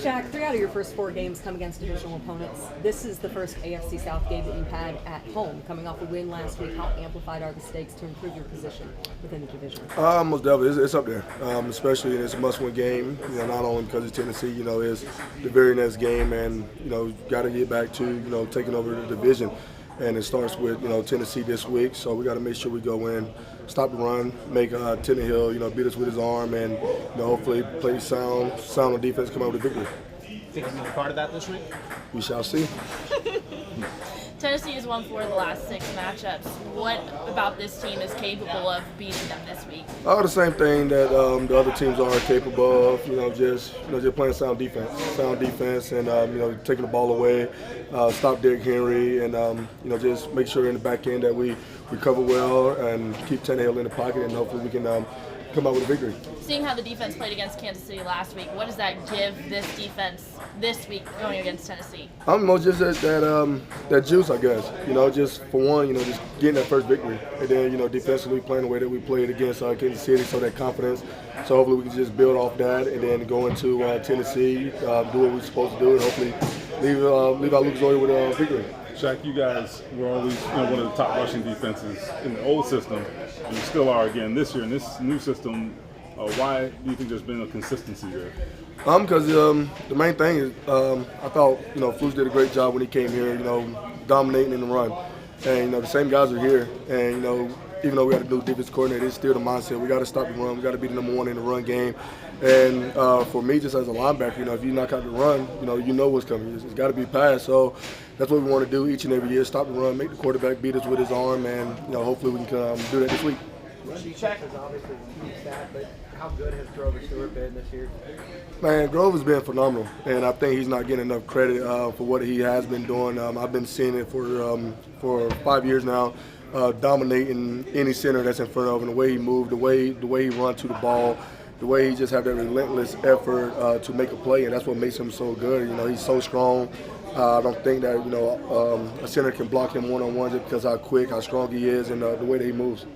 Shaq, 3 out of your first 4 games come against divisional opponents. This is the first AFC South game that you've had at home, coming off a win last week. How amplified are the stakes to improve your position within the division? Most definitely, it's up there. Especially it's a must-win game. Not only because it's Tennessee. It's the very next game, and got to get back to taking over the division. And it starts with Tennessee this week, so we got to make sure we go in, stop the run, make Tannehill beat us with his arm, and hopefully play sound on defense, come out with a victory. Think you'll be part of that this week? We shall see. Tennessee has won 4 of the last 6 matchups. What about this team is capable of beating them this week? The same thing that the other teams are capable of. Just playing sound defense, and taking the ball away, stop Derrick Henry, and just make sure in the back end that we cover well and keep Tannehill in the pocket, and hopefully we can come out with a victory. Seeing how the defense played against Kansas City last week, what does that give this defense this week going against Tennessee? Just that juice, I guess. Just for one, just getting that first victory, and then defensively playing the way that we played against Kansas City, so that confidence. So hopefully we can just build off that, and then go into Tennessee, do what we're supposed to do, and hopefully leave our Lucas Oil with a victory. Shaq, you guys were always one of the top rushing defenses in the old system, and you still are again this year in this new system. Why do you think there's been a consistency there? Because the main thing is I thought Flus did a great job when he came here, dominating in the run, and the same guys are here, and even though we got a new defense coordinator, it's still the mindset. We got to stop the run. We got to be the number 1 in the run game. And for me, just as a linebacker, if you knock out the run, you know what's coming. It's got to be passed. So that's what we want to do each and every year: stop the run, make the quarterback beat us with his arm, and hopefully we can do that this week. Shaq is obviously a key stat, but how good has Grover Stewart been this year? Man, Grover's been phenomenal, and I think he's not getting enough credit for what he has been doing. I've been seeing it for 5 years now. Dominating any center that's in front of him, the way he moved, the way he run to the ball, the way he just have that relentless effort to make a play, and that's what makes him so good. He's so strong. I don't think that a center can block him one-on-one just because how quick, how strong he is, and the way that he moves.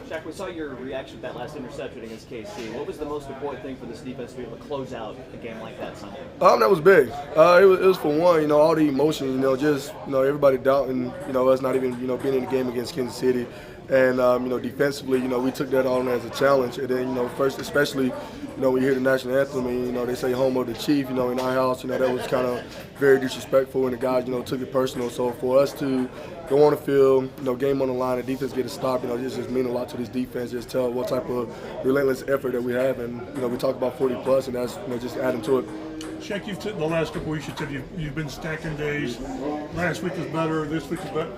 Shaq, we saw your reaction to that last interception against KC. What was the most important thing for this defense to be able to close out a game like that Sunday? That was big. It was for one, all the emotions, just everybody doubting, us not even being in the game against Kansas City, and defensively, we took that on as a challenge, and then first, especially, when you hear the national anthem, and they say "Home of the Chief," in our house, that was kind of very disrespectful, and the guys, took it personal. So for us to go on the field, game on the line, the defense get a stop, this just mean a lot to this defense. Just tell what type of relentless effort that we have, and we talk about 40+, and that's just adding to it. Shaq, the last couple weeks you said you've been stacking days. Last week was better. This week is better.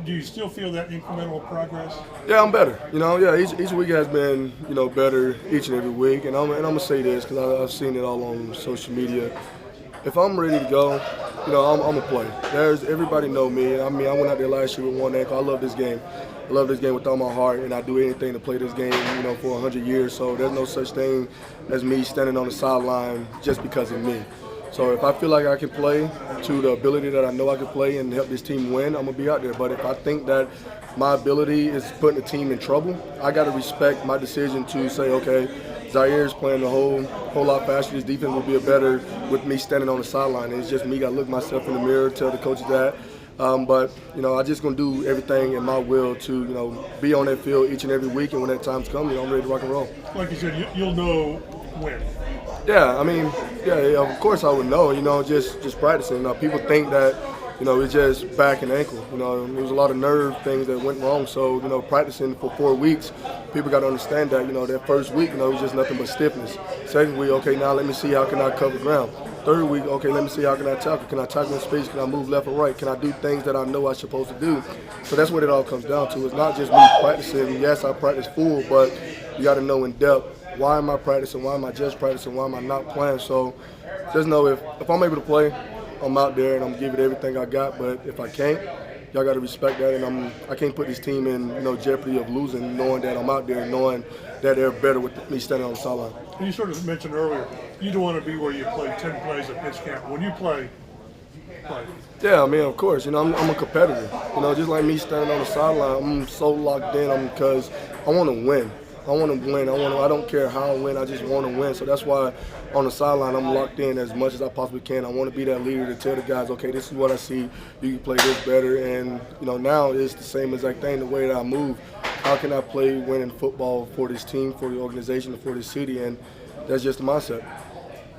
Do you still feel that incremental progress? Yeah, I'm better. Each week has been better each and every week, and I'm gonna say this because I've seen it all on social media. If I'm ready to go, I'm gonna play. Everybody know me. I went out there last year with one ankle. I love this game. I love this game with all my heart, and I do anything to play this game, for 100 years. So there's no such thing as me standing on the sideline just because of me. So if I feel like I can play to the ability that I know I can play and help this team win, I'm gonna be out there. But if I think that my ability is putting the team in trouble, I got to respect my decision to say, okay, Zaire's playing a whole lot faster. This defense will be better with me standing on the sideline. And it's just me got to look myself in the mirror, tell the coaches that. But I just gonna do everything in my will to be on that field each and every week, and when that time's coming, I'm ready to rock and roll. Like you said, you'll know when. Yeah, of course I would know. Just practicing. People think that it's just back and ankle. There was a lot of nerve things that went wrong. So practicing for 4 weeks, people got to understand that that first week, it was just nothing but stiffness. Second week, okay, now let me see how can I cover ground. Third week, okay, let me see how can I tackle. Can I tackle in space? Can I move left or right? Can I do things that I know I'm supposed to do? So that's what it all comes down to. It's not just me practicing. Yes, I practice full, but you got to know in depth, why am I practicing? Why am I just practicing? Why am I not playing? So just know if I'm able to play, I'm out there and I'm giving it everything I got. But if I can't, y'all got to respect that, and I can't put this team in jeopardy of losing, knowing that I'm out there, knowing that they're better with me standing on the sideline. And you sort of mentioned earlier, you don't want to be where you play 10 plays at pitch count. When you play. Yeah, of course. I'm a competitor. Just like me standing on the sideline, I'm so locked in because I want to win. I want to win. I don't care how I win. I just want to win. So that's why on the sideline I'm locked in as much as I possibly can. I want to be that leader to tell the guys, okay, this is what I see. You can play this better. And now it's the same exact thing. The way that I move. How can I play winning football for this team, for the organization, and for the city? And that's just the mindset.